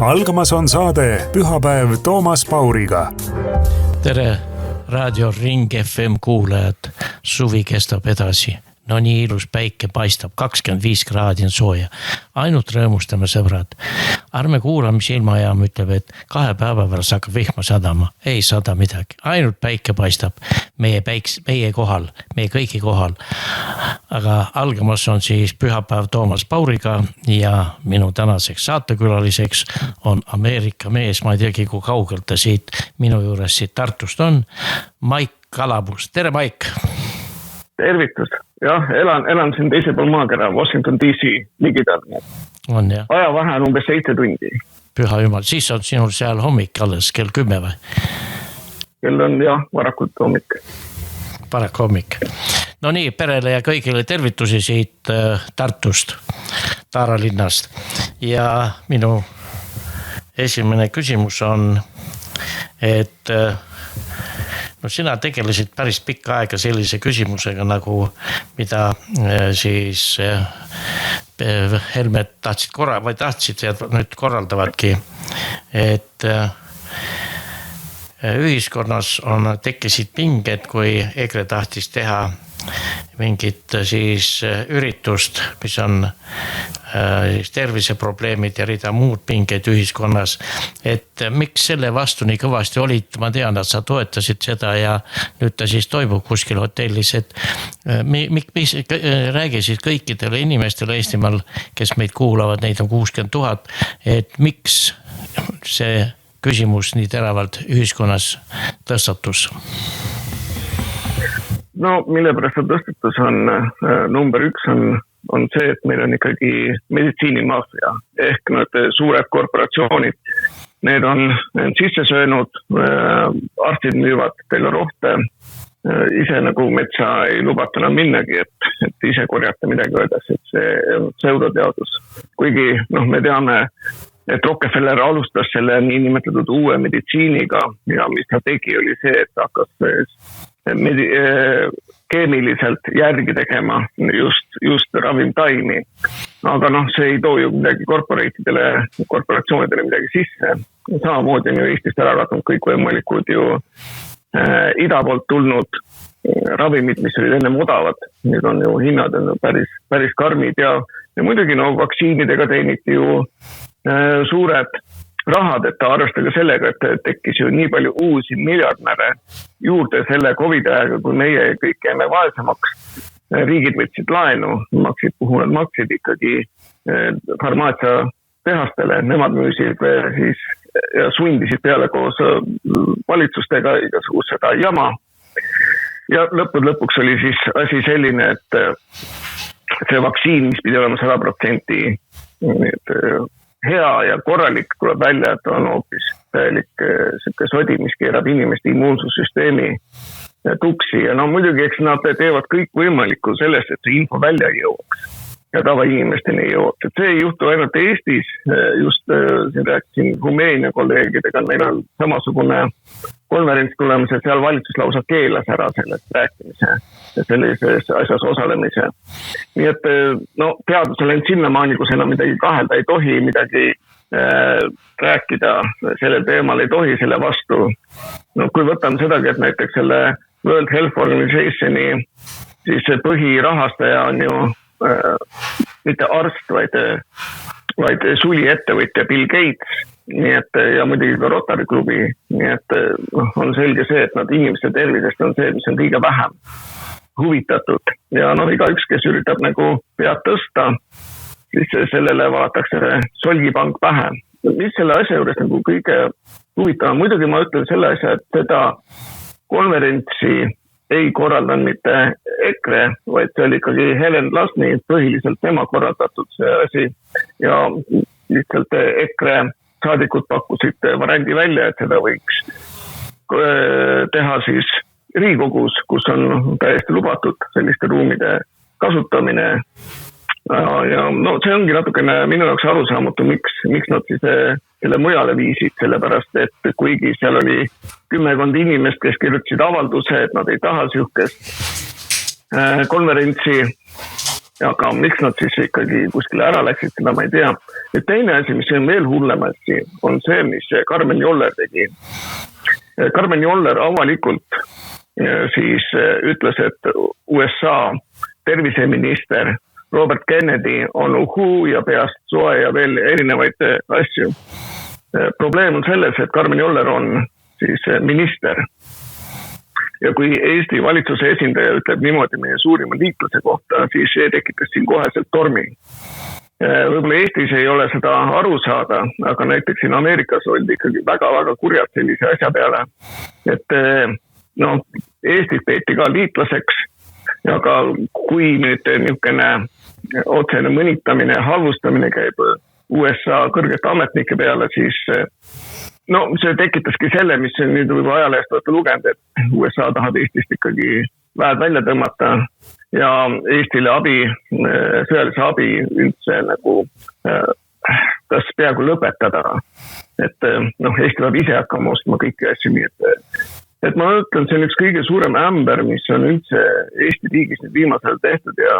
Algamas on saade Pühapäev Toomas Pauriga. Tere Raadio Ring FM kuulajad, suvi kestab edasi. No nii ilus päike paistab, 25 kraadi on sooja. Ainult rõõmustame sõbrad. Arme kuula, mis ilmajaam ütleb, et 2 päeva pärast hakkab vihma sadama. Ei sada midagi, ainult päike paistab meie kohal, meie kõigi kohal. Aga algamas on siis Pühapäev Toomas Pauriga ja minu tänaseks saatekülaliseks on Ameerika mees, ma ei teagi, kui kaugelt ta siit minu juures siit Tartust on, Maik Kalabus. Tere Maik! Tervitus. Jah, elan siin teisel pool maakera, Washington DC ligidal. On jah. Aja vahe on umbes 7 tundi. Püha jumal, siis on sinul seal hommik alles, kell 10 või? Kell on jah, varakult hommik. Paraku hommik. No nii, perele ja kõigile tervitusi siit Tartust, Taara linnast. Ja minu esimene küsimus on, et no sina tegelesid päris pikka aega sellise küsimusega, nagu mida siis Helmed tahtsid ja nüüd korraldavadki, et ühiskonnas tekkisid pinged, kui EKRE tahtis teha mingit siis üritust, mis on terviseprobleemid ja rida muud pinged ühiskonnas, et miks selle vastu nii kõvasti olid, ma tean, et sa toetasid seda ja nüüd ta siis toimub kuskil hotellis, et mis räägisid kõikidele inimestele Eestimaal, kes meid kuulavad, neid on 60 000, et miks see küsimus nii teravalt ühiskonnas tõstatus? No mille pärast see tõstatus on, number 1 on see, et meil on ikkagi meditsiinimafia ehk need suured korporatsioonid. Need on sisse söönud, arstid müüvad teile rohte, ise nagu metsa ei lubata enam minnagi, et ise korjata midagi öeldes, et see on pseudoteadus. Kuigi me teame, et Rockefeller alustas selle niinimetatud uue meditsiiniga ja mis ta tegi oli see, et hakkas keemiliselt järgi tegema just ravimtaimi. Aga see ei too ju midagi korporatsioonidele midagi sisse. Samamoodi on ju Eestist ära katnud kõik võimalikud ju ida poolt tulnud ravimid, mis olid ennem odavad. Nüüd on ju hinnad on päris karmid ja muidugi vaktsiinidega teeniti ju suured rahad, et arvestage sellega, et tekkis ju nii palju uusi miljardäre juurde selle COVID ajaga, kui meie kõik jäime vaesemaks. Riigid võtsid laenu, kuhu nad maksid ikkagi farmaatsia tehastele, nemad müüsid siis ja sundisid peale koos valitsustega igasugust seda jama. Ja lõpuks oli siis asi selline, et see vaktsiin, mis pidi olema 100% hea ja korralik, tuleb välja, et on hoopis täielik sodi, mis keerab inimeste immuunsussüsteemi tuksi. Ja muidugi, eks nad teevad kõik võimalikku sellest, et see info välja ei jõuaks ja tavainimesteni ei jõuaks. Et see ei juhtu ainult Eestis, just siin rääkisin Rumeenia kolleegidega, meil on samasugune konverents tulemas, et seal valitsus lausa keelas ära sellest rääkimise ja sellises asjas osalemise. Nii et teadusel on sinnamaani, kus enam midagi kahelda ei tohi, midagi rääkida sellel teemal ei tohi selle vastu. Kui võtame sedagi, et näiteks selle World Health Organizationi siis see põhirahastaja on ju mitte arst, vaid suli ettevõtja Bill Gates, nii et ja muidugi ka Rotary klubi, nii et on selge see, et nad inimeste tervisest on see, mis on kõige vähem huvitatud ja igaüks, kes üritab nagu pead tõsta, siis sellele vaadatakse solgipank pähe. Mis selle asja juures nagu kõige huvitavam, muidugi ma ütlen selle asja, et seda konverentsi ei korraldan mitte EKRE, vaid see oli ikkagi Helen Lasni, põhiliselt tema korraldatud see asi ja lihtsalt EKRE saadikud pakkusid variandi välja, et seda võiks teha siis Riigikogus, kus on täiesti lubatud selliste ruumide kasutamine ja see ongi natukene minu jaoks arusaamatu, miks nad siis selle mujale viisid, sellepärast, et kuigi seal oli 10 inimest, kes kirjutasid avalduse, et nad ei taha sihukest konverentsi, aga miks nad siis ikkagi kuskile ära läksid, seda ma ei tea. Ja teine asi, mis on veel hullemasti, on see, mis Karmen Joller tegi. Karmen Joller avalikult siis ütles, et USA terviseminister Robert Kennedy on uhuu ja peast soe ja veel erinevaid asju. Probleem on selles, et Karmen Joller on siis minister. Ja kui Eesti valitsuse esindaja ütleb niimoodi meie suurima liitlase kohta, siis see tekitas siin koheselt tormi. Võib-olla Eestis ei ole seda aru saada, aga näiteks siin Ameerikas oldi ikkagi väga-väga kurjad sellise asja peale. Et Eestis peeti ka liitlaseks, aga kui nüüd niisugune otsene mõnitamine ja halvustamine käib USA kõrgete ametnike peale, siis see tekitaski selle, mis nüüd võib ajalehest olete lugenud, et USA tahab Eestist ikkagi väed välja tõmmata ja Eestile abi, sõjalise abi üldse nagu kas peaaegu lõpetada. Et Eesti peab ise hakkama ostma kõiki asju, nii et ma ütlen, see on üks kõige suurem ämber, mis on üldse Eesti riigis nüüd viimasel tehtud ja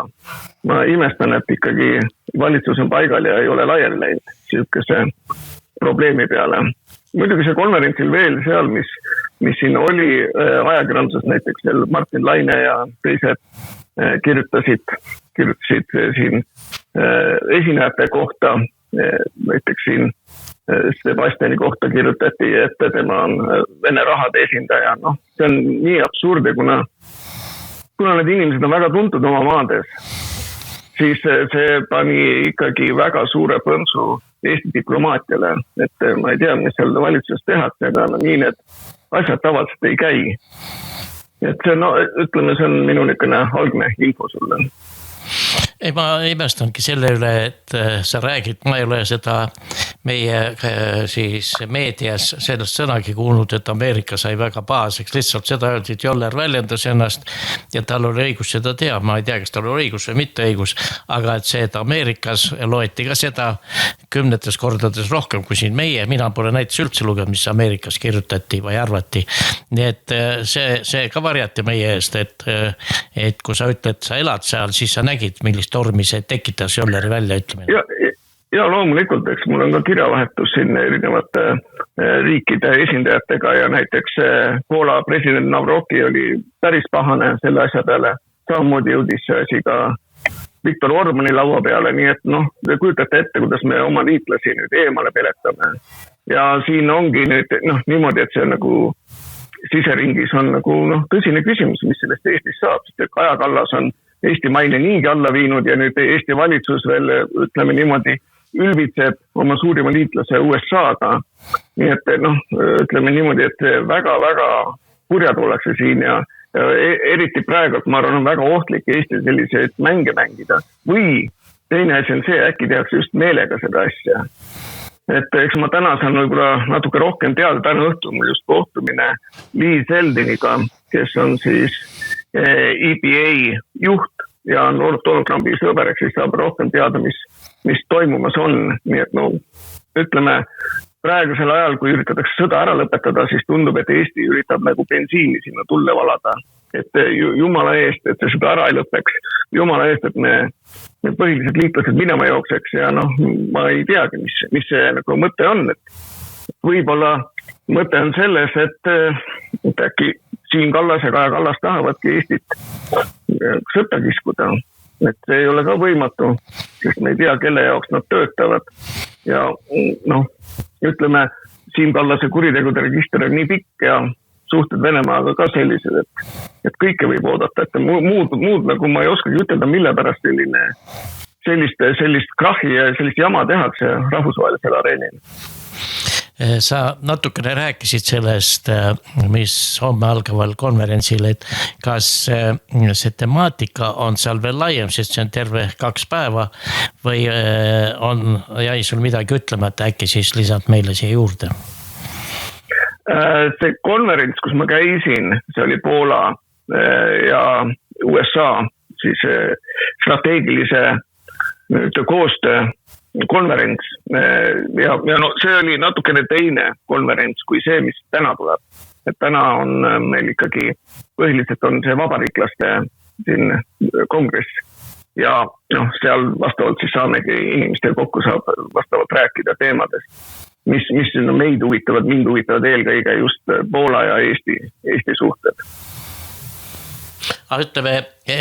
ma imestan, et ikkagi valitsus on paigal ja ei ole laiali läinud sihukese probleemi peale. Muidugi see konverentsil veel seal, mis siin oli ajakirjanduses, näiteks Martin Laine ja teised kirjutasid siin esinejate kohta, näiteks siin Sebastiani kohta kirjutati, et tema on Vene rahade esindaja. See on nii absurd, kuna need inimesed on väga tuntud oma maades, siis see pani ikkagi väga suure põntsu Eesti diplomaatiale, et ma ei tea, mis seal valitsuses tehakse, aga nii need asjad tavaliselt ei käi. Et see, ütleme, see on minu niisugune algne info sulle. Ei, ma imestangi selle üle, et sa räägid, ma ei ole seda meie siis meedias sellest sõnagi kuulnud, et Ameerika sai väga pahaseks, lihtsalt seda öeldi, et Joller väljendas ennast ja tal oli õigus seda teha, ma ei tea, kas tal oli õigus või mitte õigus, aga et see, et Ameerikas loeti ka seda 10 kordades rohkem kui siin mina pole näiteks üldse lugenud, mis Ameerikas kirjutati või arvati, nii et see ka varjati meie eest, et kui sa ütled, sa elad seal, siis sa nägid, millist tormi see tekitas Jolleri väljaütlemine. Ja loomulikult, eks mul on ka kirjavahetus siin erinevate riikide esindajatega ja näiteks Poola president Navroki oli päris pahane selle asja peale. Samamoodi jõudis see asi ka Viktor Orbani laua peale, nii et te kujutate ette, kuidas me oma liitlasi nüüd eemale peletame. Ja siin ongi nüüd niimoodi, et see nagu siseringis on nagu tõsine küsimus, mis sellest Eestis saab, sest et Kaja Kallas on Eesti maine niigi alla viinud ja nüüd Eesti valitsus veel, ütleme niimoodi, ülbitseb oma suurima liitlase USA-ga. Nii et ütleme niimoodi, et väga-väga kurjad ollakse siin ja eriti praegu, et ma arvan, on väga ohtlik Eestil selliseid mänge mängida. Või teine asi on see, äkki tehakse just meelega seda asja. Et eks ma täna saan võib-olla natuke rohkem teada, täna õhtul mul just kohtumine Lee Zeldiniga, kes on siis EPA juht ja on Donald Trumpi sõber, eks siis saab rohkem teada, mis toimumas on. Nii et ütleme, praegusel ajal, kui üritatakse sõda ära lõpetada, siis tundub, et Eesti üritab nagu bensiini sinna tulle valada. Et jumala eest, et see sõda ära ei lõpeks. Jumala eest, et me põhilised liitlased minema jookseks ja ma ei teagi, mis see nagu mõte on. Et võib-olla mõte on selles, et äkki Siim Kallas ja Kaja Kallas tahavadki Eestit sõtta kiskuda. Et see ei ole ka võimatu, sest me ei tea, kelle jaoks nad töötavad. Ja ütleme, Siim Kallase kuritegude register on nii pikk ja suhted Venemaaga ka sellised, et kõike võib oodata. Et muud nagu ma ei oskagi ütelda, mille pärast sellist krahhi ja sellist jama tehakse rahvusvahelisel areenil. Sa natukene rääkisid sellest, mis homme algaval konverentsil, et kas see temaatika on seal veel laiem, sest see on terve 2 päeva või jäi sul midagi ütlema, et äkki siis lisad meile siia juurde? See konverents, kus ma käisin, see oli Poola ja USA siis strateegilise koostöö konverents ja see oli natukene teine konverents kui see, mis täna tuleb. Et täna on meil ikkagi põhiliselt on see vabariiklaste siin kongress ja seal vastavalt siis saamegi inimestel kokku saab vastavalt rääkida teemadest, mis meid huvitavad, mind huvitavad eelkõige just Poola ja Eesti suhted. Ütleme,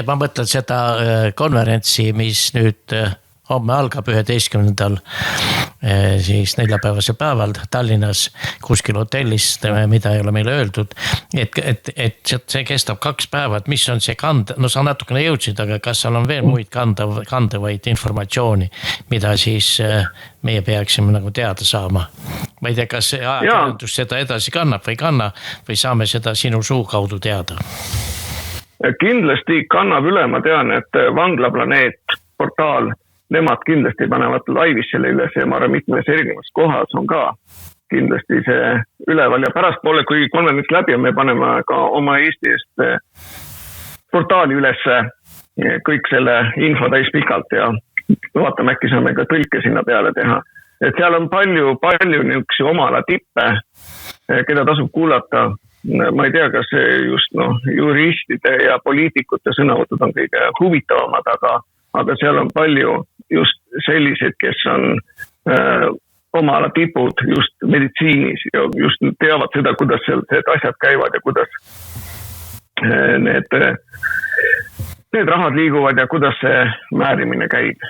ma mõtlen seda konverentsi, mis nüüd homme algab 11. Siis neljapäevasel päeval Tallinnas kuskil hotellis, mida ei ole meile öeldud, et see kestab 2 päeva, et mis on see sa natukene jõudsid, aga kas seal on veel muid kandevaid informatsiooni, mida siis meie peaksime nagu teada saama? Ma ei tea, kas see ajakirjandus seda edasi kannab või ei kanna või saame seda sinu suu kaudu teada? Kindlasti kannab üle, ma tean, et Vanglaplaneet portaal, nemad kindlasti panevad laivis selle üles ja ma arvan, mitmes erinevas kohas on ka kindlasti see üleval ja pärast poole, kui konverents läbi on, me paneme ka oma Eesti eest portaali üles kõik selle info täis pikalt ja vaatame, äkki saame ka tõlke sinna peale teha. Et seal on palju niisuguseid omala tippe, keda tasub kuulata. Ma ei tea, kas just juristide ja poliitikute sõnavõtud on kõige huvitavamad, aga seal on palju just sellised, kes on omala tipud just meditsiinis ja just teavad seda, kuidas seal asjad käivad ja kuidas need rahad liiguvad ja kuidas see määrimine käib.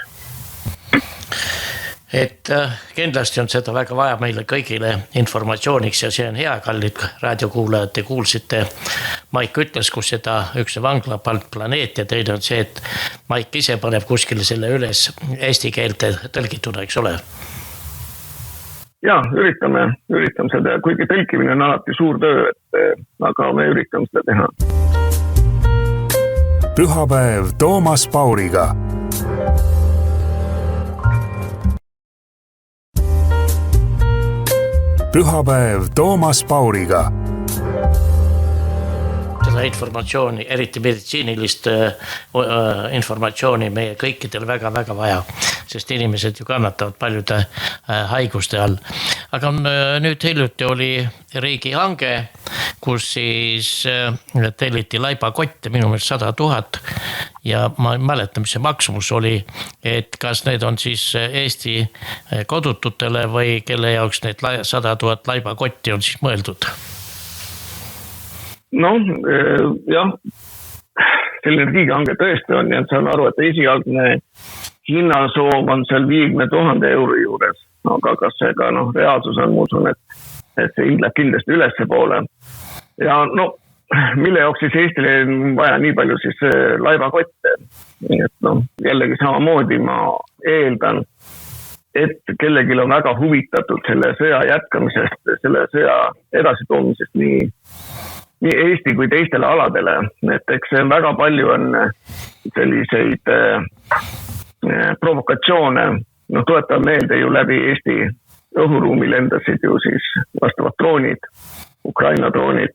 Et kindlasti on seda väga vaja meile kõigile informatsiooniks ja see on hea, kallid raadiokuulajad, te kuulsite. Maik ütles, kus seda üks Vanglaplaneet ja teine on see, et Maik ise paneb kuskile selle üles eesti keelte tõlgituna, eks ole? Ja, üritame seda, kuigi tõlkimine on alati suur töö, aga me üritame seda teha. Pühapäev Toomas Pauriga. Pühapäev Toomas Pauriga. Seda informatsiooni, eriti meditsiinilist informatsiooni meie kõikidel väga vaja, sest inimesed ju kannatavad paljude haiguste all. Aga nüüd hiljuti oli riigihange, kus siis telliti laibakotte minu meelest 100 000 ja ma ei mäleta, mis see maksumus oli, et kas need on siis Eesti kodututele või kelle jaoks need 100 000 laibakotti on siis mõeldud? Jah, selline riigihange tõesti on ja saan aru, et esialgne hinnasoov on seal 50 000 euro juures, aga kas see ka reaalsus on, muusun, et see läheb kindlasti ülesse poole. Ja mille jaoks siis Eestile on vaja nii palju siis laibakotte, et jällegi samamoodi ma eeldan, et kellelgi on väga huvitatud selle sõja jätkamisest, selle sõja edasitoomisest nii Eesti kui teistele aladele, et eks väga palju on selliseid provokatsioone, tuletan meelde ju läbi Eesti õhuruumi lendasid ju siis vastavad droonid, Ukraina droonid,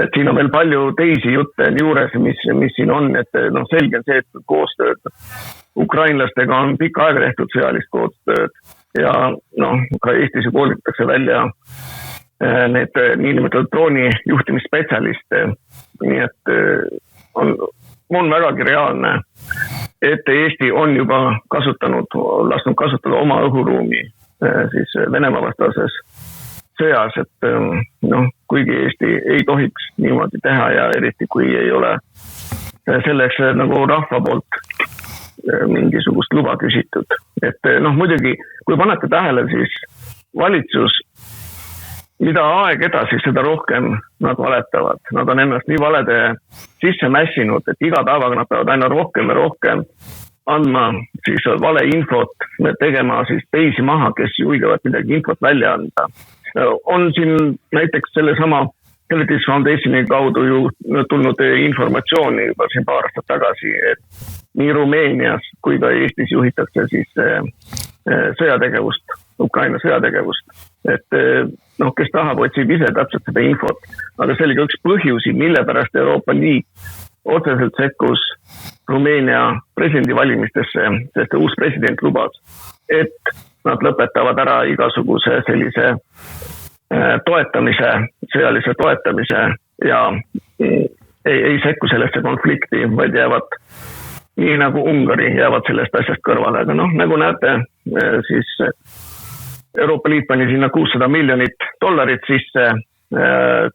et siin on veel palju teisi jutte juures, mis siin on, et selge on see, et koostööd ukrainlastega on pikka aega tehtud sõjalist koostööd ja ka Eestis ju koolitatakse välja need niinimetatud drooni juhtimisspetsialiste, nii et on vägagi reaalne, et Eesti on juba lasknud kasutada oma õhuruumi siis Venemaa vastases sõjas, et kuigi Eesti ei tohiks niimoodi teha ja eriti kui ei ole selleks nagu rahva poolt mingisugust luba küsitud, et muidugi, kui panete tähele, siis valitsus mida aeg edasi, seda rohkem nad valetavad. Nad on ennast nii valede sisse mässinud, et iga päevaga nad peavad aina rohkem ja rohkem andma siis vale infot, tegema siis teisi maha, kes julgevad midagi infot välja anda. On siin näiteks sellesama Heritage Foundationi kaudu ju tulnud informatsiooni juba siin paar aastat tagasi, et nii Rumeenias kui ka Eestis juhitakse siis sõjategevust, Ukraina sõjategevust. Et kes tahab, otsib ise täpselt seda infot, aga see oli ka üks põhjusi, mille pärast Euroopa Liit otseselt sekkus Rumeenia presidendivalimistesse, sest uus president lubas, et nad lõpetavad ära igasuguse sellise toetamise, sõjalise toetamise ja ei sekku sellesse konflikti, vaid jäävad nii nagu Ungari jäävad sellest asjast kõrvale, aga noh, nagu näete, siis Euroopa Liit pani sinna $600 miljonit sisse,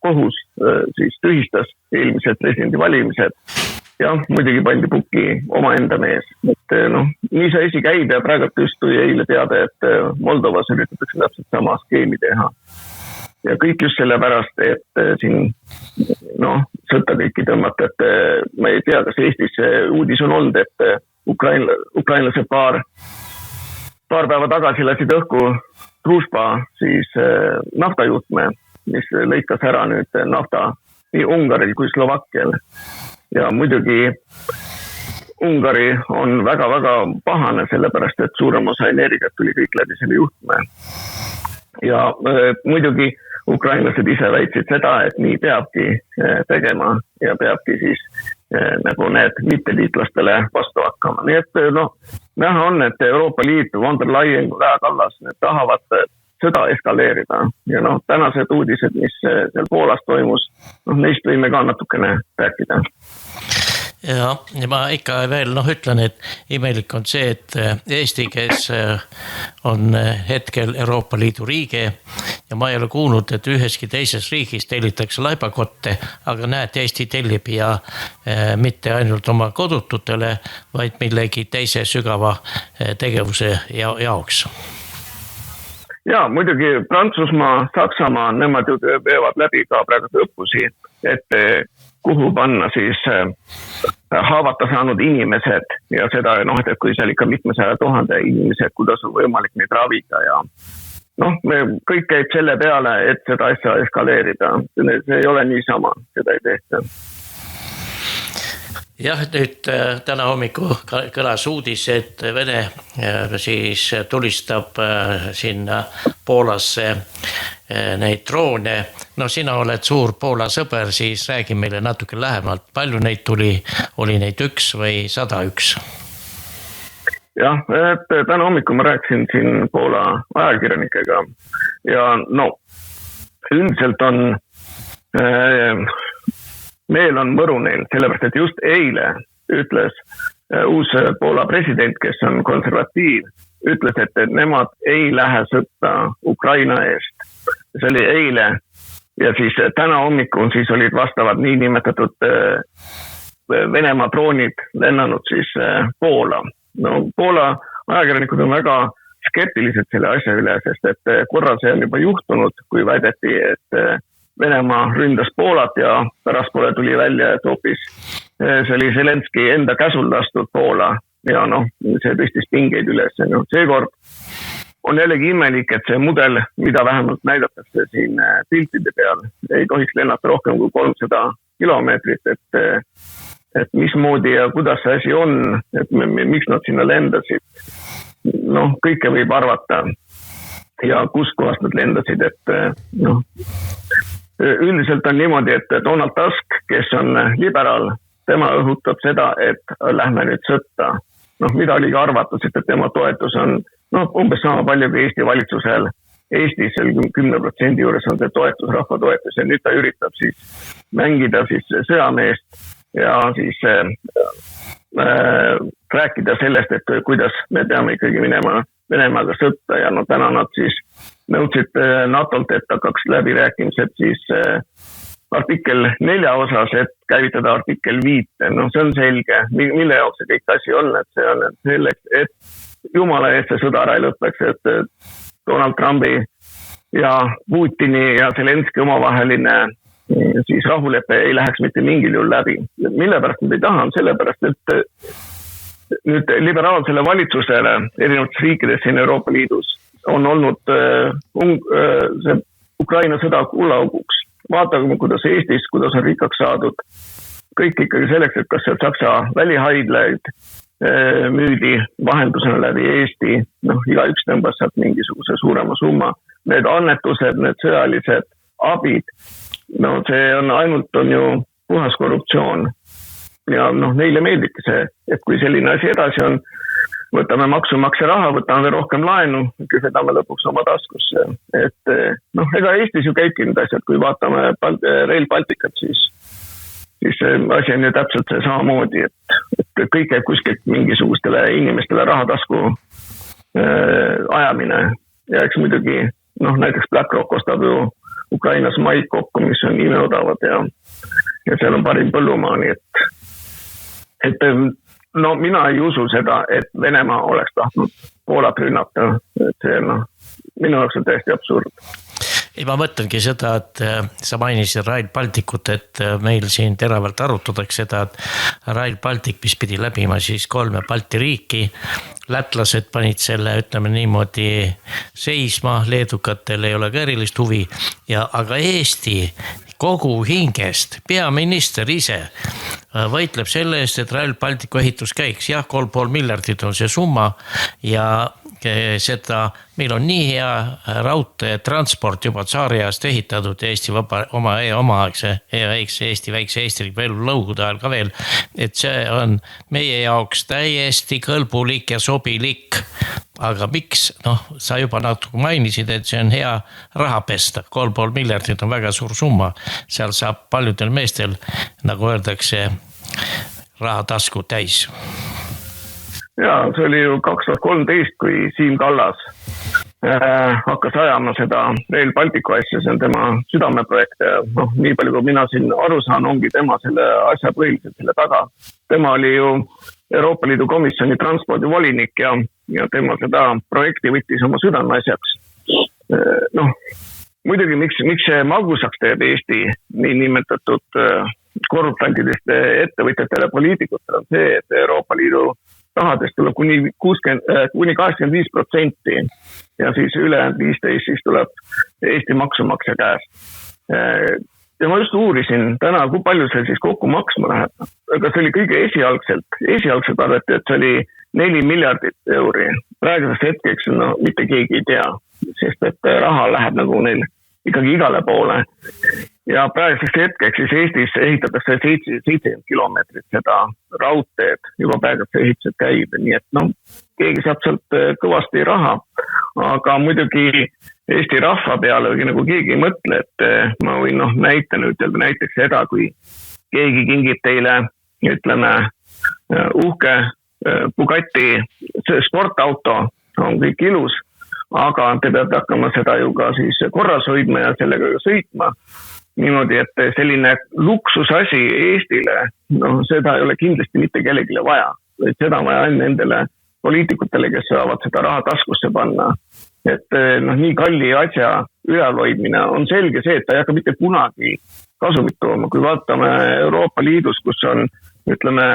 kohus siis tühistas eelmised presidendivalimised ja muidugi pandi pukki oma enda mees. Et noh, nii see esi käib ja praegu just tuli eile teada, et Moldovas üritatakse täpselt sama skeemi teha. Ja kõik just sellepärast, et siin sõtta kõiki tõmmata, et ma ei tea, kas Eestis uudis on olnud, et ukrainlased paar päeva tagasi läksid õhku Družba siis naftajuhtme, mis lõikas ära nüüd nafta nii Ungaril kui Slovakkial. Ja muidugi Ungari on väga-väga pahane, sellepärast, et suurem osa energiat tuli kõik läbi selle juhtme. Ja muidugi ukrainlased ise väitsid seda, et nii peabki tegema ja peabki siis nagu need mitteliitlastele vastu hakkama. Nii et näha on, et Euroopa Liit, von der Leyen, Kaja Kallas, need tahavad sõda eskaleerida. Ja tänased uudised, mis seal Poolas toimus, neist võime ka natukene rääkida. Ja ma ikka veel ütlen, et imelik on see, et Eesti, kes on hetkel Euroopa Liidu riige ja ma ei ole kuulnud, et üheski teises riigis tellitakse laibakotte, aga näed, Eesti tellib ja mitte ainult oma kodututele, vaid millegi teise sügava tegevuse jaoks. Ja muidugi Prantsusmaa, Saksamaa, nemad ju veevad läbi ka praegu õppusi, et kuhu panna siis haavata saanud inimesed ja seda, et kui seal ikka mitmesaja 000 inimesed, kuidas on võimalik neid ravida ja kõik käib selle peale, et seda asja eskaleerida. See ei ole niisama, seda ei tehta. Jah, nüüd täna hommiku kõlas uudis, et Vene siis tulistab sinna Poolasse neid droone. Sina oled suur Poola sõber, siis räägi meile natuke lähemalt. Palju neid tuli? Oli neid 1 või 101? Jah, et täna hommiku ma rääkisin siin Poola ajakirjanikega ja üldiselt on meel on mõru neil, sellepärast, et just eile ütles uus Poola president, kes on konservatiiv, ütles, et nemad ei lähe sõtta Ukraina eest. See oli eile ja siis täna hommikul siis olid vastavad niinimetatud Venemaa droonid lennanud siis Poola. Poola ajakirjanikud on väga skeptilised selle asja üle, sest et korra see on juba juhtunud, kui väideti, et Venemaa ründas Poolat ja pärastpoole tuli välja, et hoopis see oli Zelenski enda käsul lastud Poola ja see tõstis pingeid üles. Seekord on jällegi imelik, et see mudel, mida vähemalt näidatakse siin piltide peal, ei tohiks lennata rohkem kui 300 kilomeetrit, et mismoodi ja kuidas see asi on, et miks nad sinna lendasid. Kõike võib arvata ja kus kohast nad lendasid, et üldiselt on niimoodi, et Donald Tusk, kes on liberaal, tema õhutab seda, et lähme nüüd sõtta. Mida oli ka arvata, sest et tema toetus on umbes sama palju kui Eesti valitsusel. Eestis 10% juures on see toetus, rahva toetus ja nüüd ta üritab siis mängida siis sõjameest ja siis rääkida sellest, et kuidas me peame ikkagi minema Venemaaga sõtta ja täna nad siis nõudsid NATOlt, et hakkaks läbirääkimised siis artikkel 4 osas, et käivitada artikkel 5. See on selge, mille jaoks see kõik asi on, et see on selleks, et jumala eest see sõda ära ei lõpeks, et Donald Trumpi ja Putini ja Zelenski omavaheline siis rahulepe ei läheks mitte mingil juhul läbi. Mille pärast nad ei taha, on sellepärast, et nüüd liberaalsele valitsusele erinevates riikides siin Euroopa Liidus on olnud see Ukraina sõda kullaauguks. Vaatame, kuidas Eestis, kuidas on rikkaks saadud. Kõik ikkagi selleks, et kas seal Saksa välihaidlaid müüdi vahendusena läbi Eesti. Igaüks tõmbas sealt mingisuguse suurema summa. Need annetused, need sõjalised abid, see on ainult on ju puhas korruptsioon. Ja neile meeldibki see, et kui selline asi edasi on, võtame maksumaksja raha, võtame rohkem laenu, küsedame lõpuks oma taskusse. Et ega Eestis ju käibki need asjad, kui vaatame Rail Balticut, siis siis see asi on ju täpselt see samamoodi, et kõik käib kuskilt mingisugustele inimestele rahatasku ajamine. Ja eks muidugi, näiteks BlackRock ostab ju Ukrainas maid kokku, mis on imeodavad ja seal on parim põllumaa, nii et mina ei usu seda, et Venemaa oleks tahtnud Poolat rünnata, et see minu jaoks on täiesti absurd. Ei, ma mõtlengi seda, et sa mainisid Rail Balticut, et meil siin teravalt arutatakse seda, et Rail Baltic, mis pidi läbima siis 3 Balti riiki, lätlased panid selle, ütleme niimoodi, seisma, leedukatel ei ole ka erilist huvi, aga Eesti kogu hingest, peaminister ise võitleb selle eest, et Rail Balticu ehitus käiks. Jah, 3,5 miljardit on see summa ja seda, meil on nii hea raudtee transport juba tsaariajast ehitatud Eesti omaaegse Eesti väikse Eesti veel lõugude ajal ka veel, et see on meie jaoks täiesti kõlbulik ja sobilik. Aga miks, sa juba natuke mainisid, et see on hea raha pesta, 3,5 miljardit on väga suur summa, seal saab paljudel meestel, nagu öeldakse, raha tasku täis. Jaa, see oli ju 2013, kui Siim Kallas hakkas ajama seda Rail Balticu asja, see on tema südameprojekt ja nii palju kui mina siin aru saan, ongi tema selle asja põhiliselt selle taga. Tema oli ju Euroopa Liidu komisjoni transpordivolinik ja tema seda projekti võttis oma südameasjaks. Muidugi, miks see magusaks teeb Eesti nii nimetatud korruptantidest ettevõtjatele poliitikutele on see, et Euroopa Liidu rahadest tuleb kuni 85% ja siis ülejäänud 15% siis tuleb Eesti maksumaksja käest. Ja ma just uurisin täna, kui palju see siis kokku maksma läheb. Aga see oli kõige esialgselt arvati, et see oli 4 miljardit euri. Praegusest hetkeks mitte keegi ei tea, sest et raha läheb nagu neil ikkagi igale poole. Ja praegusest hetkeks siis Eestis ehitatakse 70 kilomeetrit seda raudteed, juba praegust ehitused käib, nii et keegi saab sealt kõvasti raha, aga muidugi Eesti rahva peale nagu keegi ei mõtle, et ma võin näiteks seda, kui keegi kingib teile, ütleme, uhke Bugatti sportauto, on kõik ilus, aga te peate hakkama seda ju ka siis korras hoidma ja sellega sõitma. Niimoodi, et selline luksusasi Eestile, seda ei ole kindlasti mitte kellegile vaja. Seda on vaja nendele poliitikutele, kes saavad seda raha taskusse panna. Et nii kalli asja ülalhoidmine on selge see, et ta ei hakka mitte kunagi kasumit tooma. Kui vaatame Euroopa Liidus, kus on, ütleme,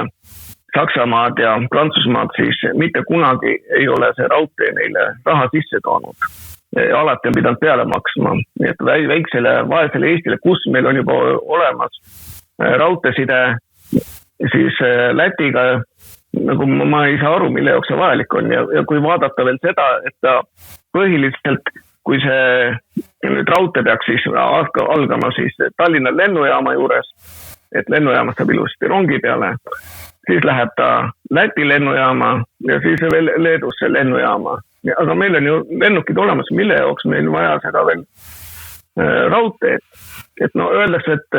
Saksamaad ja Prantsusmaad, siis mitte kunagi ei ole see raudtee neile raha sisse toonud. Alati on pidanud peale maksma. Nii et väiksele vaesele Eestile, kus meil on juba olemas raudteeside siis Lätiga, nagu ma ei saa aru, mille jaoks see vajalik on. Ja kui vaadata veel seda, et ta põhiliselt, kui see nüüd raudtee peaks siis algama siis Tallinna lennujaama juures, et lennujaamast saab ilusti rongi peale, siis läheb ta Läti lennujaama ja siis veel Leedusse lennujaama. Aga meil on ju lennukid olemas, mille jaoks meil vaja seda veel raudteed. Et öeldakse, et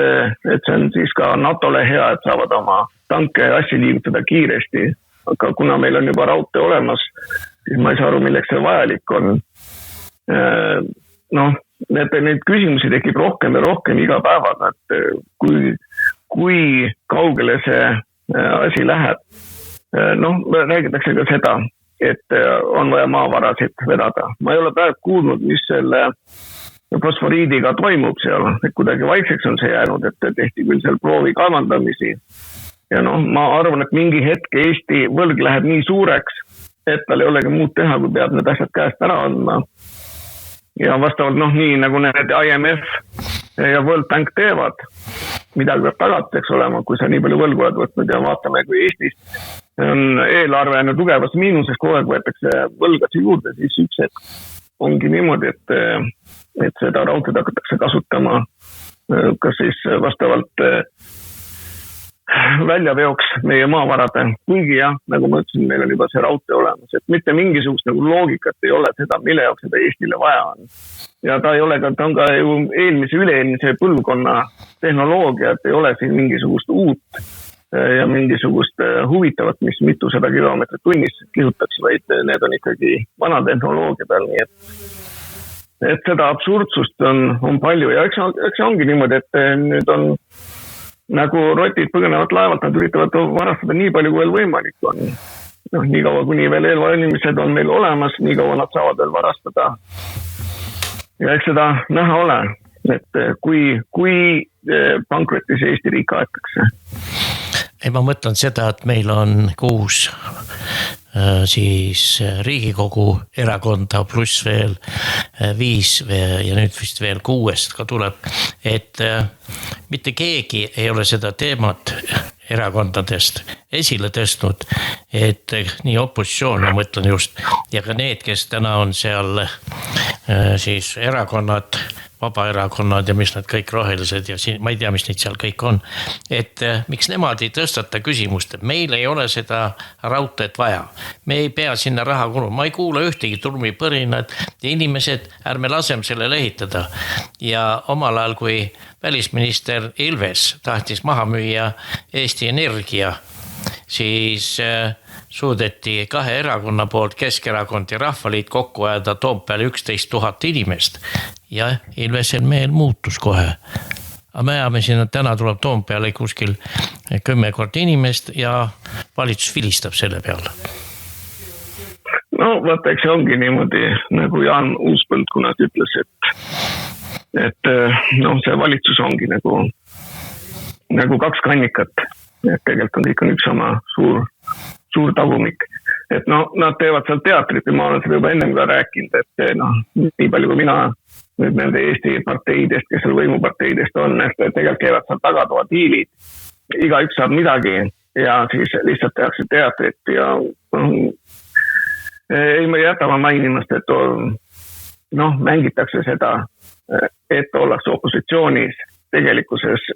see on siis ka NATO-le hea, et saavad oma tanke ja asja liigutada kiiresti. Aga kuna meil on juba raudtee olemas, siis ma ei saa aru, milleks see vajalik on. Need küsimusi tekib rohkem ja rohkem iga päevaga, et kui kaugele see asi läheb. Räägitakse ka seda, et on vaja maavarasid vedada. Ma ei ole praegu kuulnud, mis selle fosforiidiga toimub seal. Kuidagi vaikseks on see jäänud, et tehti küll seal proovi kaevandamisi. Ja ma arvan, et mingi hetk Eesti võlg läheb nii suureks, et tal ei olegi muud teha, kui peab need asjad käest ära andma. Ja vastavalt nii nagu need IMF ja World Bank teevad, midagi peab tagatiseks olema, kui sa nii palju võlgu oled võtnud ja vaatame, kui Eestis on eelarve tugevas miinuses, kogu aeg võetakse võlgasi juurde, siis üks hetk ongi niimoodi, et seda raudteed hakatakse kasutama kas siis vastavalt väljaveoks meie maavarade. Kuigi jah, nagu ma ütlesin, meil on juba see raudtee olemas, et mitte mingisugust nagu loogikat ei ole seda, mille jaoks seda Eestile vaja on. Ja ta on ka ju üle-eelmise põlvkonna tehnoloogia, et ei ole siin mingisugust uut ja mingisugust huvitavat, mis mitusada kilomeetrit tunnis kihutakse, vaid need on ikkagi vana tehnoloogia peal, nii et seda absurdsust on palju ja eks ongi niimoodi, et nüüd on nagu rotid põgenevad laevalt, nad üritavad varastada nii palju, kui veel võimalik on. Nii kaua, kuni veel eelvalimised on meil olemas, nii kaua nad saavad veel varastada. Ja eks seda näha ole, et kui pankrotis Eesti riik aetakse. Ma mõtlen seda, et meil on 6 siis Riigikogu erakonda pluss veel 5 ja nüüd vist veel 6 ka tuleb, et mitte keegi ei ole seda teemat erakondadest esile tõstnud, et nii opositsioon, ma mõtlen just, ja ka need, kes täna on seal siis erakonnad, vabaerakonnad ja mis nad kõik rohelised ja siin, ma ei tea, mis neid seal kõik on, et miks nemad ei tõstata küsimust, et meil ei ole seda raudteed vaja. Me ei pea sinna raha kuluma, ma ei kuule ühtegi turmipõrinad ja inimesed, ärme lasem sellele ehitada. Ja omal ajal, kui välisminister Ilves tahtis maha müüa Eesti Energia, siis suudeti 2 erakonna poolt, Keskerakond ja Rahvaliit, kokku ajada Toompeal 11 000 inimest ja Ilvesel meel muutus kohe. Aga me ajame sinna, täna tuleb Toompeale kuskil 10 korda inimest ja valitsus vilistab selle peale. No vaata, eks see ongi niimoodi, nagu Jaan Uuspõld kunagi ütles, et see valitsus ongi nagu 2 kannikat, et tegelikult on ikka üks sama suur tagumik. Et nad teevad seal teatrit ja ma olen seda juba ennem ka rääkinud, et nii palju kui mina nüüd nende Eesti parteidest, kes seal võimuparteidest on, et tegelikult käivad seal tagatoa diilid, iga üks saab midagi ja siis lihtsalt tehakse teatrit ja ei ma jäta ma mainimast, et mängitakse seda, et ollakse opositsioonis tegelikkuses,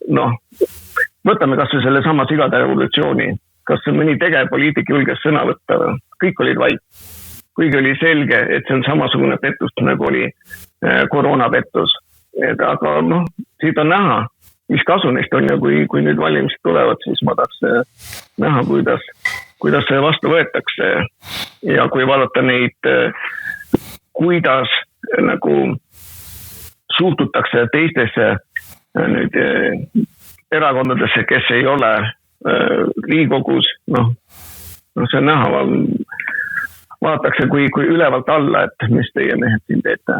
võtame kas või selle sama sigade revolutsiooni, kas mõni tegevpoliitik julges sõna võtta, kõik olid vait. Kuigi oli selge, et see on samasugune pettus, nagu oli koroonapettus. Aga siit on näha, mis kasu neist on ja kui nüüd valimised tulevad, siis ma tahaks näha, kuidas see vastu võetakse ja kui vaadata neid, kuidas nagu suhtutakse teistesse nüüd erakondadesse, kes ei ole Riigikogus, see on näha, vaadatakse kui ülevalt alla, et mis teie mehed siin teete.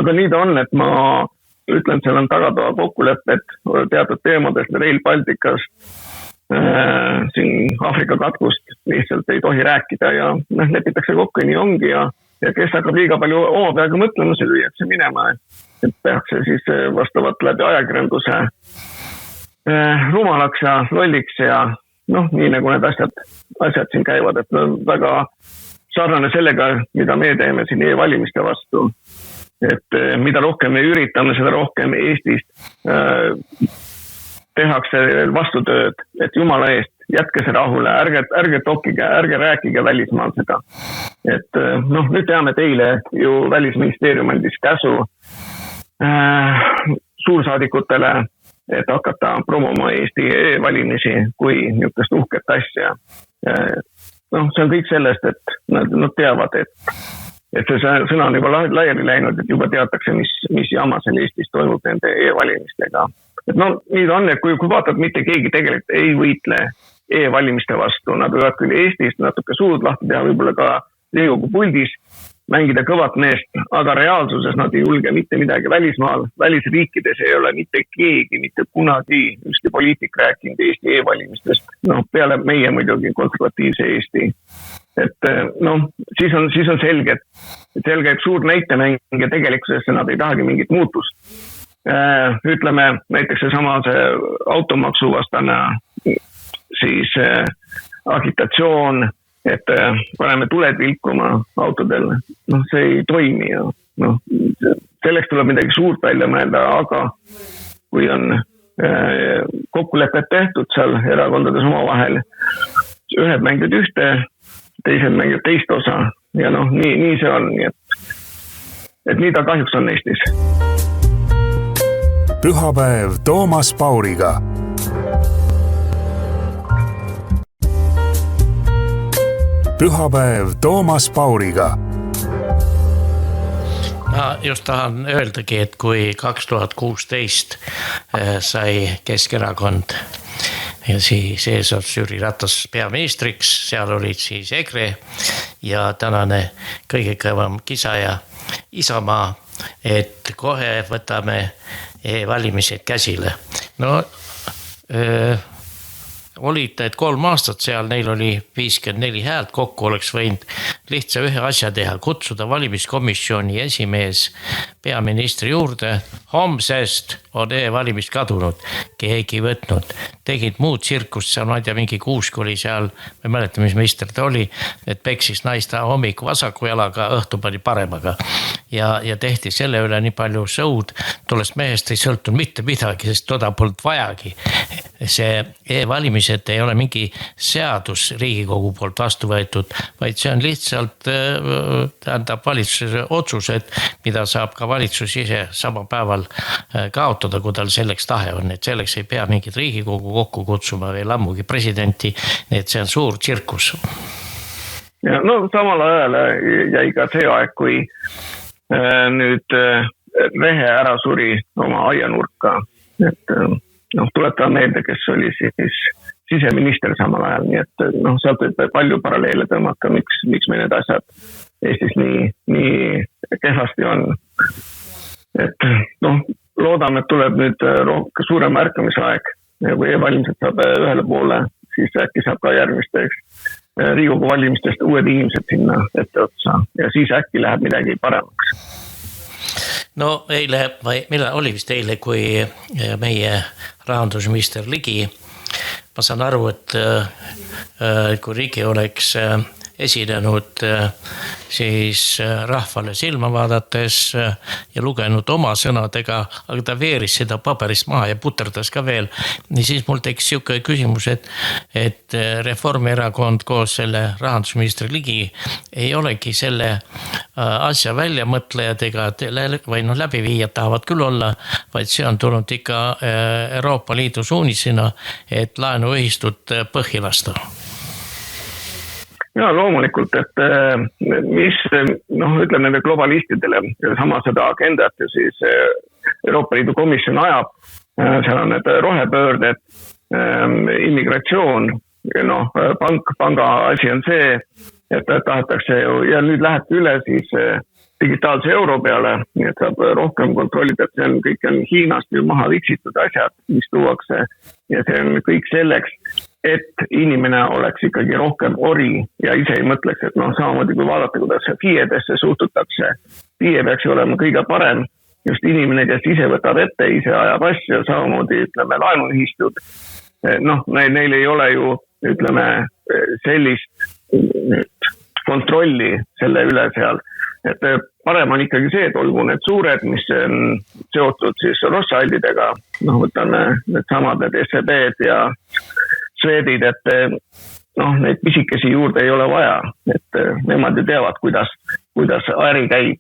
Aga nii ta on, et ma ütlen, seal on tagatoa kokkulepped teatud teemadest, Rail Balticast, siin Aafrika katkust lihtsalt ei tohi rääkida ja lepitakse kokku ja nii ongi ja kes hakkab liiga palju oma peaga mõtlema, see lüüakse minema, et tehakse siis vastavalt läbi ajakirjanduse rumalaks ja lolliks ja nii nagu need asjad siin käivad, et väga sarnane sellega, mida me teeme siin e-valimiste vastu. Et mida rohkem me üritame, seda rohkem Eestist tehakse vastutööd, et jumala eest, jätke see rahule, ärge tokkige, ärge rääkige välismaal seda. Et nüüd teame teile ju Välisministeerium andis käsu suursaadikutele, et hakata promoma Eesti e-valimisi kui niisugust uhket asja. See on kõik sellest, et nad teavad, et see sõna on juba laiali läinud, et juba teatakse, mis jama seal Eestis toimub nende e-valimistega. Et nii ta on, et kui vaatad, mitte keegi tegelikult ei võitle e-valimiste vastu, nad võivad küll Eestist natuke suud lahti teha, võib-olla ka Riigikogu puldis mängida kõvat meest, aga reaalsuses nad ei julge mitte midagi välismaal. Välisriikides ei ole mitte keegi, mitte kunagi ükski poliitik rääkinud Eesti e-valimistest. Peale meie muidugi konservatiivse Eesti. Et siis on selge, et seal käib suur näitemäng ja tegelikkuses nad ei tahagi mingit muutust. Ütleme näiteks see automaksu vastane siis agitatsioon, et paneme tuled vilkuma autodel. See ei toimi ja selleks tuleb midagi suurt välja mõelda, aga kui on kokkulepet tehtud seal erakondades oma vahel. Ühed mängivad ühte, teised mängivad teist osa ja noh, nii see on, nii et nii ta kahjuks on Eestis. Pühapäev Toomas Pauriga. Pühapäev Toomas Pauriga. Ma just tahan öeldagi, et kui 2016 sai Keskerakond ja siis eesots Jüri Ratas peaministriks, seal olid siis EKRE ja tänane kõige kõvam kisaja Isamaa, et kohe võtame valimised käsile. No olid need 3 aastat seal, neil oli 54 häält, kokku oleks võinud lihtsa ühe asja teha, kutsuda valimiskomisjoni esimees peaministri juurde. Homsest on valimis kadunud, keegi võtnud, tegid muud tsirkust seal, ma ei tea, mingi Kuusk oli seal, ma ei mäleta, mis meister ta oli, et peksis naista hommiku vasaku jalaga, õhtu pani paremaga ja tehti selle üle nii palju sõud, tollest mehest ei sõltunud mitte midagi, sest toda polnud vajagi. See valimised ei ole mingi seadus Riigikogu poolt vastu võetud, vaid see on lihtsalt tähendab valitsuse otsused, mida saab ka valitsus ise sama päeval kaotada, kui tal selleks tahe on, et selleks ei pea mingit Riigikogu kokku kutsuma või ammugi presidenti, et see on suur tsirkus. Ja no samal ajal jäi ka see aeg, kui nüüd Rehe ära suri oma aianurka, et tuletame meelde, kes oli siis siseminister samal ajal, nii et sealt võib palju paralleele tõmmata, miks me need asjad Eestis nii kehvasti on. Et loodame, et tuleb nüüd suurem märkamisaeg ja kui valimised saab ühele poole, siis äkki saab ka järgmisteks Riigikogu valimistest uued inimesed sinna ette otsa ja siis äkki läheb midagi paremaks. No eile, millal oli vist eile, kui meie rahandusminister Ligi, ma saan aru, et kui Ligi oleks esinenud siis rahvale silma vaadates ja lugenud oma sõnadega, aga ta veeris seda paberist maha ja puterdas ka veel. Ja siis mul tekkis siuke küsimus, et Reformierakond koos selle rahandusministri Ligi ei olegi selle asja väljamõtlejad või läbiviijad tahavad küll olla, vaid see on tulnud ikka Euroopa Liidu suunisena, et laenuühistut põhja lasta. Ja loomulikult, et mis ütleme nende globalistidele sama seda agendat ja siis Euroopa Liidu komisjon ajab, seal on need rohepöörded, immigratsioon, panga asi on see, et tahetakse ja nüüd läheb üle siis digitaalse euro peale, nii et saab rohkem kontrollida, et see on kõik on Hiinast ju maha viksitud asjad, mis tuuakse ja see on kõik selleks, et inimene oleks ikkagi rohkem ori ja ise ei mõtleks, et samamoodi kui vaadata, kuidas FIE-desse suhtutakse. FIE peaks olema kõige parem, just inimene, kes ise võtab ette, ise ajab asja, samamoodi ütleme laenuühistud. Neil ei ole ju ütleme sellist kontrolli selle üle seal. Et parem on ikkagi see, et olgu need suured, mis on seotud siis Rothschildidega, võtame need samad need SEB-d ja Swedid, et neid pisikesi juurde ei ole vaja, et nemad ju teavad, kuidas äri käib.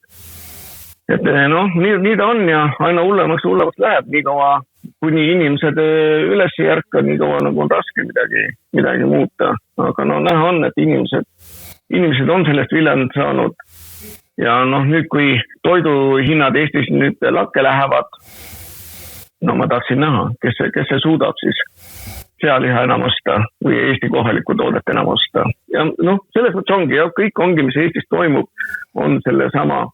Et nii ta on ja aina hullemaks läheb, nii kaua kuni inimesed üles ei ärka, nii kaua nagu on raske midagi muuta. Aga näha on, et inimesed on sellest viljanud saanud ja nüüd kui toiduhinnad Eestis nüüd lakke lähevad, ma tahtsin näha, kes see suudab siis sealiha enam osta või Eesti kohalikku toodet enam osta. Ja selles mõttes ongi, ja kõik ongi, mis Eestis toimub, on selle sama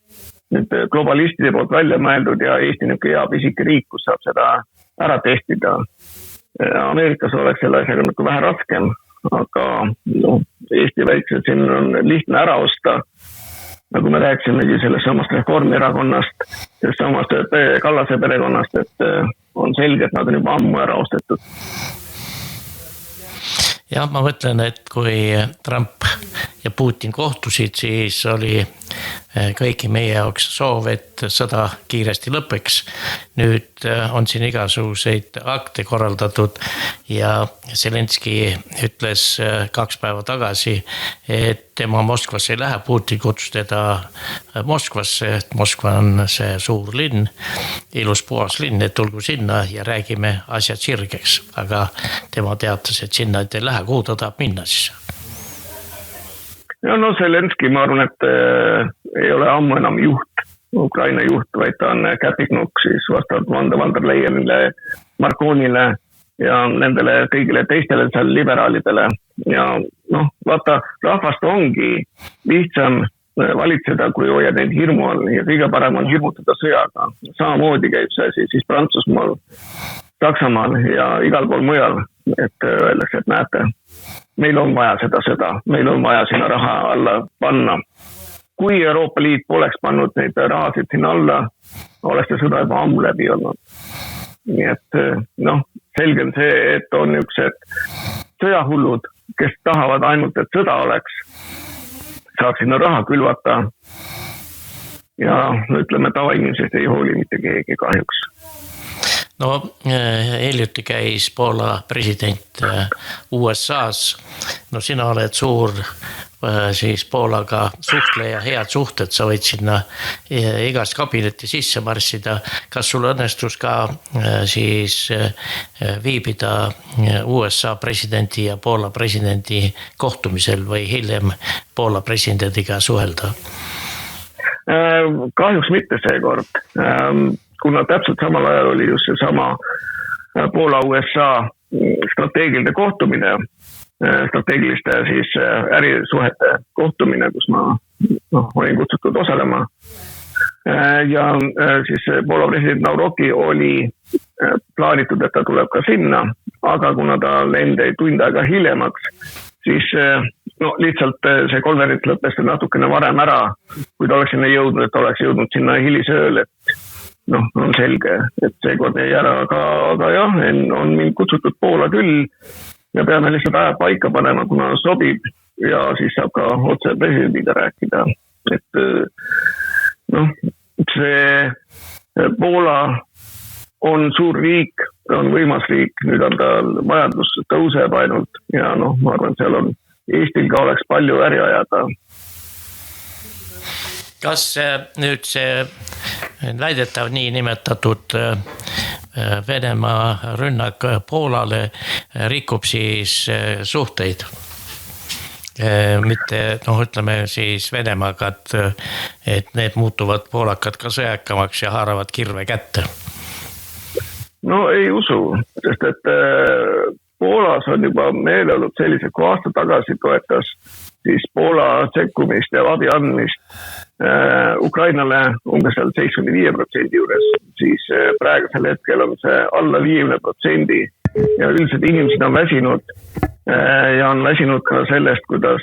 nüüd globalistide poolt välja mõeldud ja Eesti niisugune hea pisike riik, kus saab seda ära testida. Ameerikas oleks selle asjaga vähe raskem, aga Eesti väiksed siin on lihtne ära osta. Nagu me rääkisimegi sellest samast Reformierakonnast, sellest samast Kallase perekonnast, et on selge, et nad on juba ammu ära ostetud. Ja ma mõtlen, et kui Trump ja Putin kohtusid, siis oli kõiki meie jaoks soov, et sõda kiiresti lõpeks. Nüüd on siin igasuguseid akte korraldatud ja Zelenski ütles 2 päeva tagasi, et tema Moskvasse ei lähe, Putin kutsus teda Moskvasse, et Moskva on see suur linn, ilus puhas linn, et tulgu sinna ja räägime asjad sirgeks, aga tema teatas, et sinna ei lähe, kuhu ta tahab minna siis. Ja no Zelenski, ma arvan, et ei ole ammu enam juht, Ukraina juht, vaid ta on käpiknukk siis vastavalt Van der Leyenile, Marconile ja nendele kõigile teistele seal liberaalidele. Ja noh, vaata, rahvast ongi lihtsam valitseda, kui hoia neid hirmu all ja kõige parem on hirmutada sõjaga. Samamoodi käib see siis Prantsusmaal, Saksamaal ja igal pool mujal, et öeldakse, et näete, meil on vaja seda, meil on vaja sinna raha alla panna. Kui Euroopa Liit poleks pannud neid rahasid sinna alla, oleks see sõda juba ammu läbi olnud. Nii et noh, selge on see, et on niisugused sõjahullud, kes tahavad ainult, et sõda oleks, saaks sinna raha külvata ja ütleme, tavainimesest ei hooli mitte keegi kahjuks. No hiljuti käis Poola president USA's. No sina oled suur siis Poolaga suhtleja, head suhted, sa võid sinna igast kabinetti sisse marssida. Kas sul õnnestus ka siis viibida USA presidendi ja Poola presidendi kohtumisel või hiljem Poola presidendiga suhelda? Kahjuks mitte seekord. Kuna täpselt samal ajal oli just see sama Poola-USA strateegiline kohtumine, strateegiliste siis ärisuhete kohtumine, kus ma olin kutsutud osalema. Ja siis Poola president Nawrocki oli plaanitud, et ta tuleb ka sinna, aga kuna ta lendi tund aega hiljemaks, siis lihtsalt see konverents lõppes natukene varem ära, kui ta oleks sinna jõudnud, et oleks jõudnud sinna hilisööl, et on selge, et seekord ei ära, aga jah, on mind kutsutud Poola küll ja peame lihtsalt aja paika panema, kuna sobib ja siis saab ka otse presidendiga rääkida. Et see Poola on suur riik, on võimas riik, nüüd on tal vajadus tõuseb ainult ja ma arvan, seal on Eestil ka oleks palju äri ajada. Kas nüüd see väidetav nii nimetatud Venemaa rünnak Poolale rikub siis suhteid? Mitte, ütleme siis Venemaaga, et need muutuvad poolakad ka sõjakamaks ja haaravad kirve kätte? No ei usu, sest et Poolas on juba meeleolud sellised, kui aasta tagasi toetas siis Poola sekkumist ja abi andmist Ukrainale umbes 75% juures, siis praegusel hetkel on see alla 50% ja üldiselt inimesed on väsinud ja on väsinud ka sellest, kuidas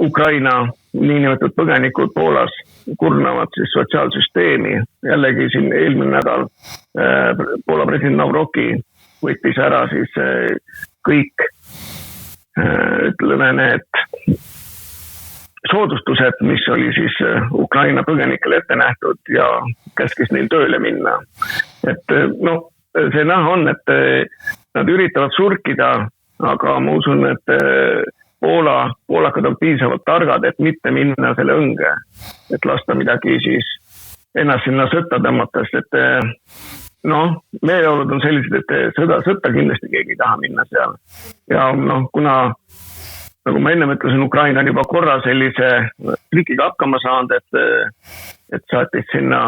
Ukraina niinimetatud põgenikud Poolas kurnavad siis sotsiaalsüsteemi. Jällegi siin eelmine nädal Poola president Nawrocki võttis ära siis kõik, ütleme need soodustused, mis oli siis Ukraina põgenikele ette nähtud ja käskis neil tööle minna. Et see näha on, et nad üritavad surkida, aga ma usun, et poolakad on piisavalt targad, et mitte minna selle õnge, et lasta midagi siis ennast sinna sõtta tõmmates, et meeleolud on sellised, et sõtta kindlasti keegi ei taha minna seal. Ja kuna nagu ma enne mõtlesin, Ukraina on juba korra sellise trikiga hakkama saanud, et saatis sinna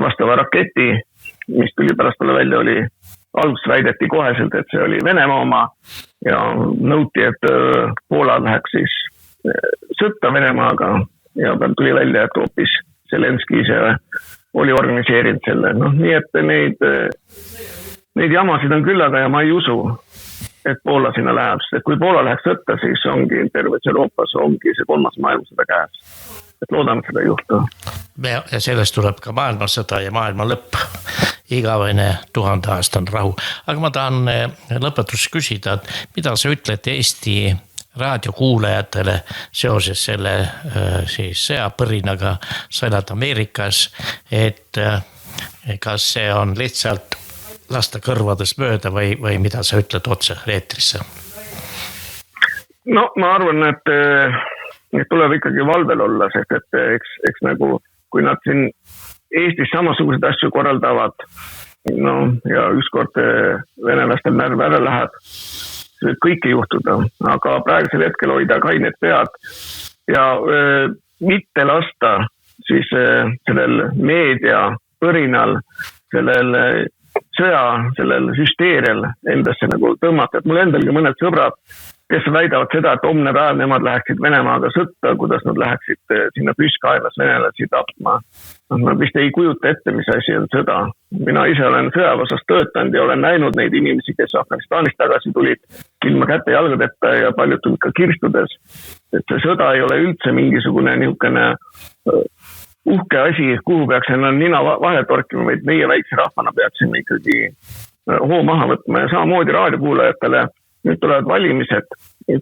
vastava raketi, mis tuli pärast talle välja, oli alguses väideti koheselt, et see oli Venemaa oma ja nõuti, et Poola läheks siis sõtta Venemaaga ja tuli välja, et hoopis Zelenski ise oli organiseerinud selle. Nii et neid jamasid on küllaga ja ma ei usu, et Poola sinna läheb, sest kui Poola läheks sõtta, siis ongi terves Euroopas ongi see 3. maailmasõda käes. Et loodame seda juhtu. Ja sellest tuleb ka maailmasõda ja maailma lõpp. Igavene 1000-aastane rahu. Aga ma tahan lõpetuseks küsida, et mida sa ütled Eesti raadiokuulajatele seoses selle siis sõjapõrinaga sõjad Ameerikas, et kas see on lihtsalt lasta kõrvadest mööda või mida sa ütled otse eetrisse? No ma arvan, et tuleb ikkagi valvel olla, sest et eks nagu, kui nad siin Eestis samasugused asju korraldavad, no ja ükskord venelastel närv ära läheb, see võib kõike juhtuda, aga praegusel hetkel hoida kained pead ja mitte lasta siis sellel meedia põrinal, sellel sõja, sellel hüsteerial endasse nagu tõmmata, et mul endalgi mõned sõbrad, kes väidavad seda, et homne päev nemad läheksid Venemaaga sõtta, kuidas nad läheksid sinna püskaelas venelasi tapma. Ma vist ei kujuta ette, mis asi on sõda. Mina ise olen sõjaväeosas töötanud ja olen näinud neid inimesi, kes Afganistanist tagasi tulid ilma käte jalgadeta ja paljud tulid ka kirstudes. Et see sõda ei ole üldse mingisugune niisugune uhke asi, kuhu peaks ennast nina vahele torkima, vaid meie väikse rahvana peaksime ikkagi hoo maha võtma ja samamoodi raadiokuulajatele. Nüüd tulevad valimised,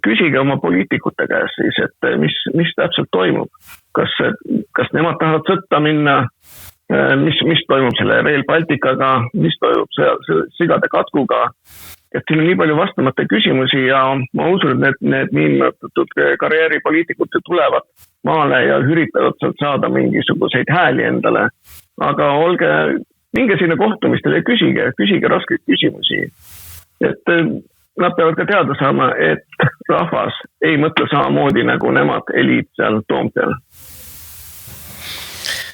küsige oma poliitikute käes siis, et mis täpselt toimub. Kas nemad tahavad sõtta minna, mis toimub selle Rail Balticaga, mis toimub sigade katkuga. Et siin on nii palju vastamata küsimusi ja ma usun, et need niinimetatud karjääripoliitikud tulevad maale ja üritavad sealt saada mingisuguseid hääli endale. Aga minge sinna kohtumistele ja küsige raskeid küsimusi. Et nad peavad ka teada saama, et rahvas ei mõtle samamoodi nagu nemad eliit seal Toompeal.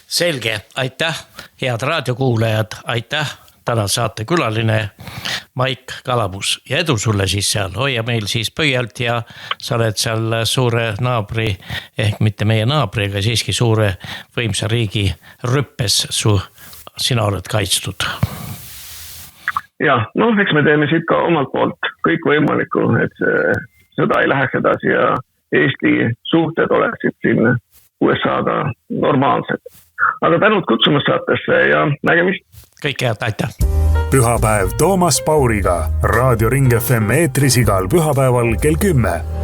Selge, aitäh, head raadiokuulajad, aitäh, täna saate külaline Maik Kalabus ja edu sulle siis seal, hoia meil siis pöialt ja sa oled seal suure naabri, ehk mitte meie naabri, aga siiski suure võimsa riigi rüppes sina oled kaitstud. Ja, eks me teeme siit ka omalt poolt kõik võimalikku, et sõda ei läheks edasi ja Eesti suhted oleksid siin USA-ga normaalsed. Aga tänud kutsumast saatesse ja nägemist. Kõik head, aitäh. Pühapäev Toomas Pauriga. Raadio Ring FM eetris igal pühapäeval kell 10.